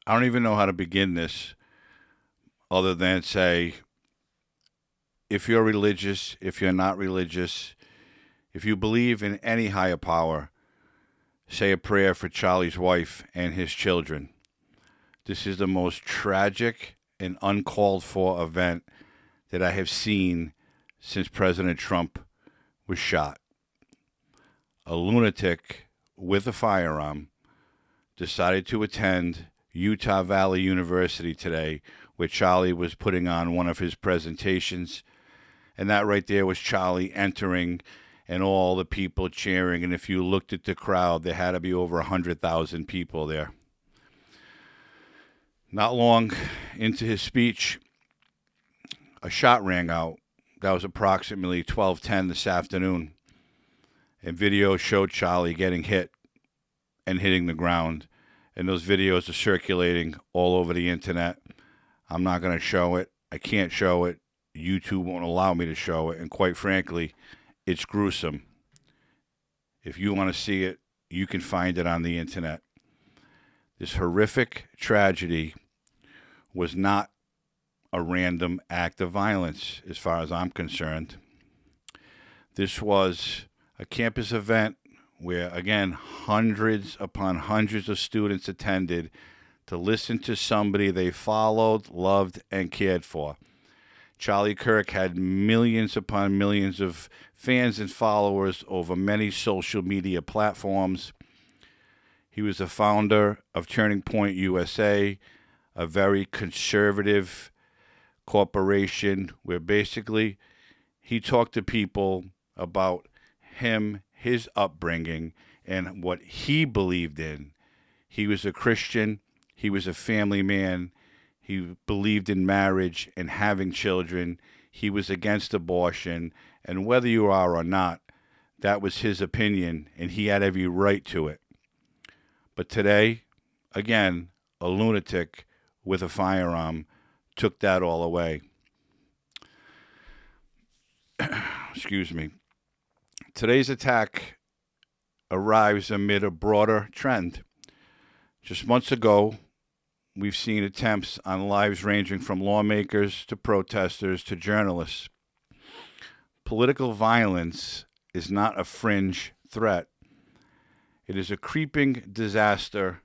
I don't even know how to begin this other than say if you're religious, if you're not religious, if you believe in any higher power, say a prayer for Charlie's wife and his children. This is the most tragic and uncalled for event that I have seen since President Trump was shot. A lunatic with a firearm decided to attend Utah Valley University today, where Charlie was putting on one of his presentations. And that right there was Charlie entering and all the people cheering. And if you looked at the crowd, there had to be over 100,000 people there. Not long into his speech, a shot rang out. That was approximately 12:10 this afternoon. And video showed Charlie getting hit and hitting the ground. And those videos are circulating all over the internet. I'm not going to show it. I can't show it. YouTube won't allow me to show it. And quite frankly, it's gruesome. If you want to see it, you can find it on the internet. This horrific tragedy was not a random act of violence, as far as I'm concerned. This was a campus event where, again, hundreds upon hundreds of students attended to listen to somebody they followed, loved, and cared for. Charlie Kirk had millions upon millions of fans and followers over many social media platforms. He was the founder of Turning Point USA, a very conservative corporation where basically he talked to people about him, his upbringing, and what he believed in. He was a Christian. He was a family man. He believed in marriage and having children. He was against abortion. And whether you are or not, that was his opinion, and he had every right to it. But today, again, a lunatic with a firearm took that all away. Excuse me. Today's attack arrives amid a broader trend. Just months ago, we've seen attempts on lives ranging from lawmakers to protesters to journalists. Political violence is not a fringe threat. It is a creeping disaster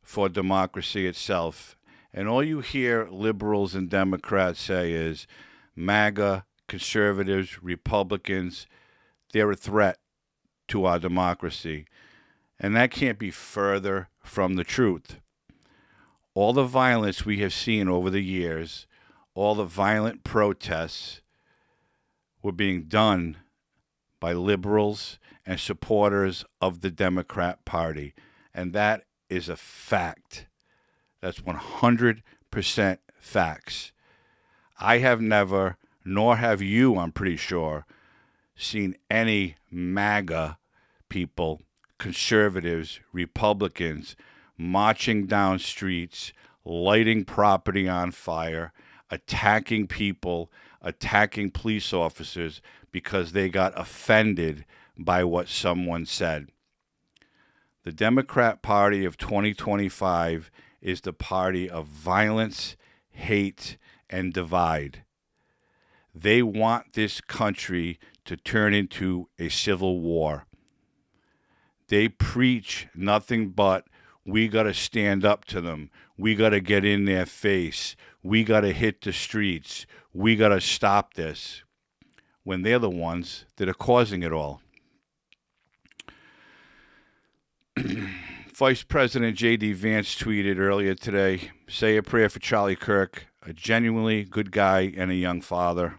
for democracy itself. And all you hear liberals and Democrats say is MAGA, conservatives, Republicans, they're a threat to our democracy. And that can't be further from the truth. All the violence we have seen over the years, all the violent protests were being done by liberals and supporters of the Democrat Party. And that is a fact. That's 100% facts. I have never, nor have you, I'm pretty sure, seen any MAGA people, conservatives, Republicans, marching down streets, lighting property on fire, attacking people, attacking police officers because they got offended by what someone said. The Democrat Party of 2025 is the party of violence, hate, and divide. They want this country to turn into a civil war. They preach nothing but we got to stand up to them. We got to get in their face. We got to hit the streets. We got to stop this. When they're the ones that are causing it all. Vice President J.D. Vance tweeted earlier today, say a prayer for Charlie Kirk, a genuinely good guy and a young father.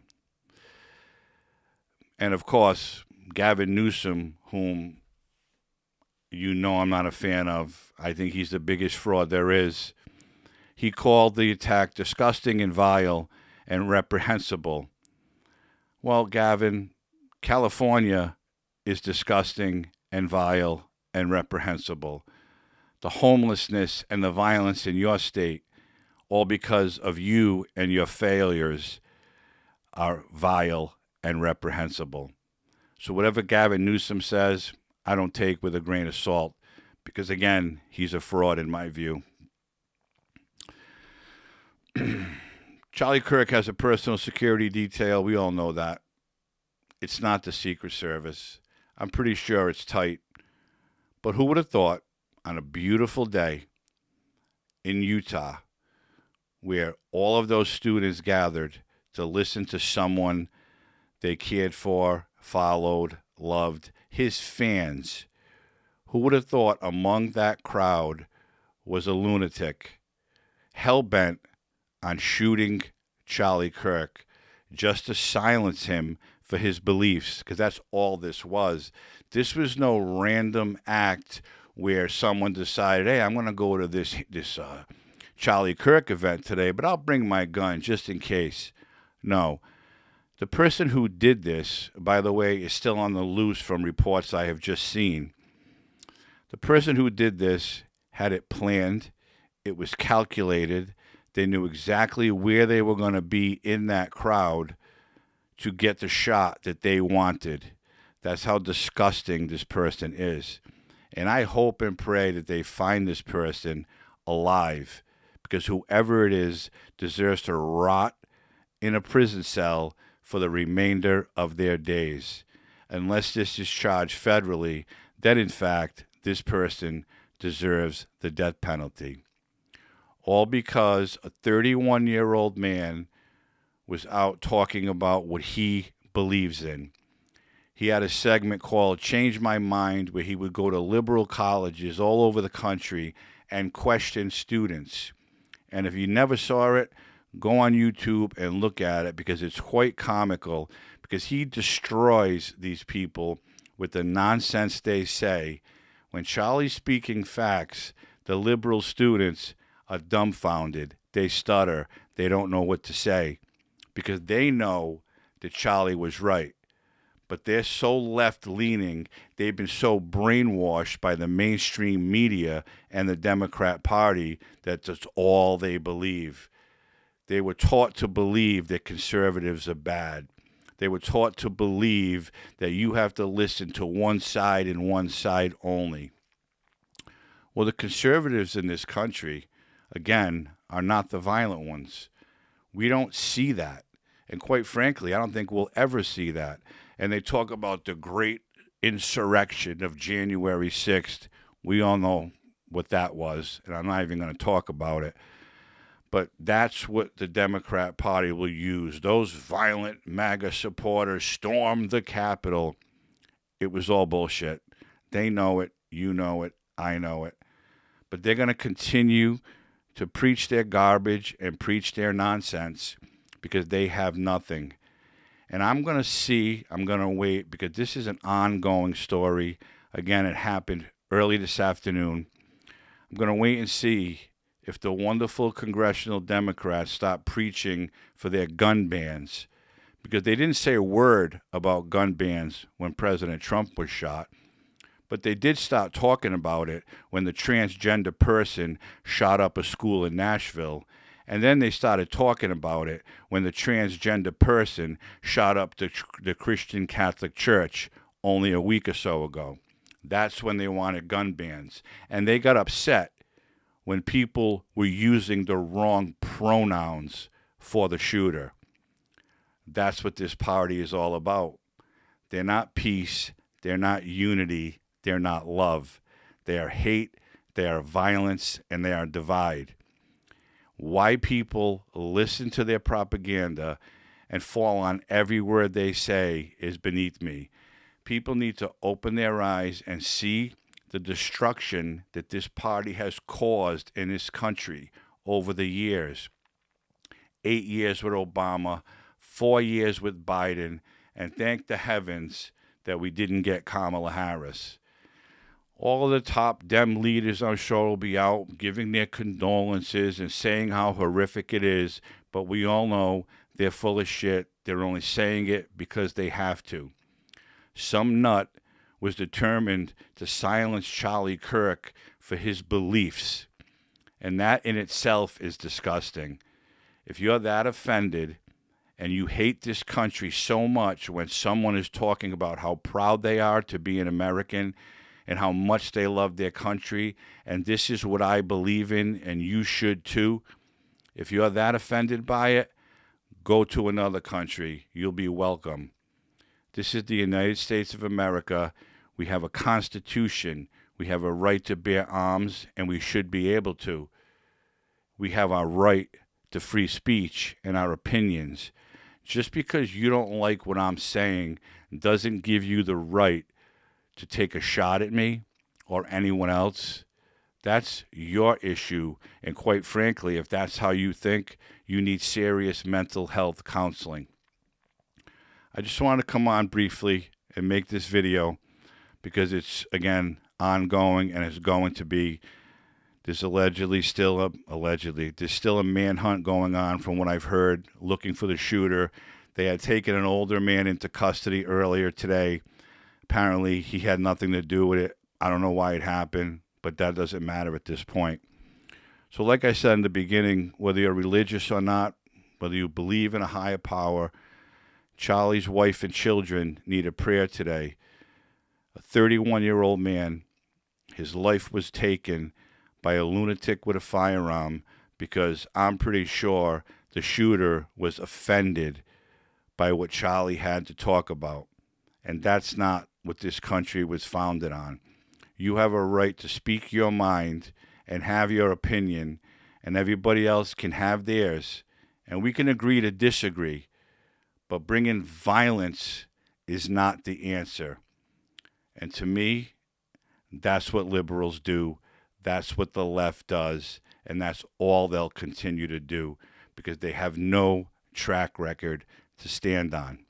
And of course, Gavin Newsom, whom you know I'm not a fan of. I think he's the biggest fraud there is. He called the attack disgusting and vile and reprehensible. Well, Gavin, California is disgusting and vile and reprehensible. The homelessness and the violence in your state, all because of you and your failures, are vile and reprehensible. So whatever Gavin Newsom says, I don't take with a grain of salt because, again, he's a fraud in my view. Charlie Kirk has a personal security detail. We all know that. It's not the Secret Service. I'm pretty sure it's tight. But who would have thought on a beautiful day in Utah where all of those students gathered to listen to someone they cared for, followed, loved, his fans, who would have thought among that crowd was a lunatic hell-bent on shooting Charlie Kirk just to silence him for his beliefs, because that's all this was. This was no random act where someone decided, hey, I'm going to go to this Charlie Kirk event today, but I'll bring my gun just in case. No. The person who did this, by the way, is still on the loose from reports I have just seen. The person who did this had it planned. It was calculated. They knew exactly where they were going to be in that crowd to get the shot that they wanted. That's how disgusting this person is. And I hope and pray that they find this person alive, because whoever it is deserves to rot in a prison cell for the remainder of their days. Unless this is charged federally, then in fact, this person deserves the death penalty. All because a 31-year-old man was out talking about what he believes in. He had a segment called Change My Mind, where he would go to liberal colleges all over the country and question students. And if you never saw it, go on YouTube and look at it, because it's quite comical, because he destroys these people with the nonsense they say. When Charlie's speaking facts, the liberal students are dumbfounded. They stutter. They don't know what to say, because they know that Charlie was right. But they're so left-leaning, they've been so brainwashed by the mainstream media and the Democrat Party that that's all they believe. They were taught to believe that conservatives are bad. They were taught to believe that you have to listen to one side and one side only. Well, the conservatives in this country, again, are not the violent ones. We don't see that. And quite frankly, I don't think we'll ever see that. And they talk about the great insurrection of January 6th. We all know what that was, and I'm not even going to talk about it. But that's what the Democrat Party will use. Those violent MAGA supporters stormed the Capitol. It was all bullshit. They know it. You know it. I know it. But they're going to continue to preach their garbage and preach their nonsense because they have nothing. And I'm going to wait, because this is an ongoing story. Again, it happened early this afternoon. I'm going to wait and see if the wonderful congressional Democrats stop preaching for their gun bans, because they didn't say a word about gun bans when President Trump was shot. But they did start talking about it when the transgender person shot up a school in Nashville. And then they started talking about it when the transgender person shot up the Christian Catholic Church only a week or so ago. That's when they wanted gun bans. And they got upset when people were using the wrong pronouns for the shooter. That's what this party is all about. They're not peace. They're not unity. They're not love. They are hate. They are violence. And they are divide. Why people listen to their propaganda and fall on every word they say is beneath me. People need to open their eyes and see the destruction that this party has caused in this country over the years. 8 years with Obama, 4 years with Biden, and thank the heavens that we didn't get Kamala Harris. All of the top Dem leaders, I'm sure, will be out giving their condolences and saying how horrific it is, but we all know they're full of shit. They're only saying it because they have to. Some nut was determined to silence Charlie Kirk for his beliefs, and that in itself is disgusting. If you're that offended and you hate this country so much when someone is talking about how proud they are to be an American and how much they love their country, and this is what I believe in, and you should too, If you're that offended by it, go to another country. You'll be welcome. This is the United States of America. We have a constitution. We have a right to bear arms, and we should be able to. We have our right to free speech and our opinions. Just because you don't like what I'm saying doesn't give you the right to take a shot at me or anyone else. That's your issue. And quite frankly, if that's how you think, you need serious mental health counseling. I just want to come on briefly and make this video because it's, again, ongoing and it's going to be. There's still a manhunt going on from what I've heard, looking for the shooter. They had taken an older man into custody earlier today. Apparently, he had nothing to do with it. I don't know why it happened, but that doesn't matter at this point. So like I said in the beginning, whether you're religious or not, whether you believe in a higher power, Charlie's wife and children need a prayer today. A 31-year-old man, his life was taken by a lunatic with a firearm because I'm pretty sure the shooter was offended by what Charlie had to talk about. And that's not what this country was founded on. You have a right to speak your mind and have your opinion, and everybody else can have theirs. And we can agree to disagree, but bringing violence is not the answer. And to me, that's what liberals do. That's what the left does, and that's all they'll continue to do because they have no track record to stand on.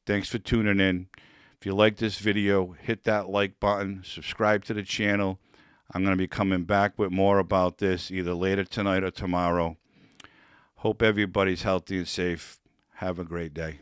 Thanks for tuning in. If you like this video, hit that like button, subscribe to the channel. I'm going to be coming back with more about this either later tonight or tomorrow. Hope everybody's healthy and safe. Have a great day.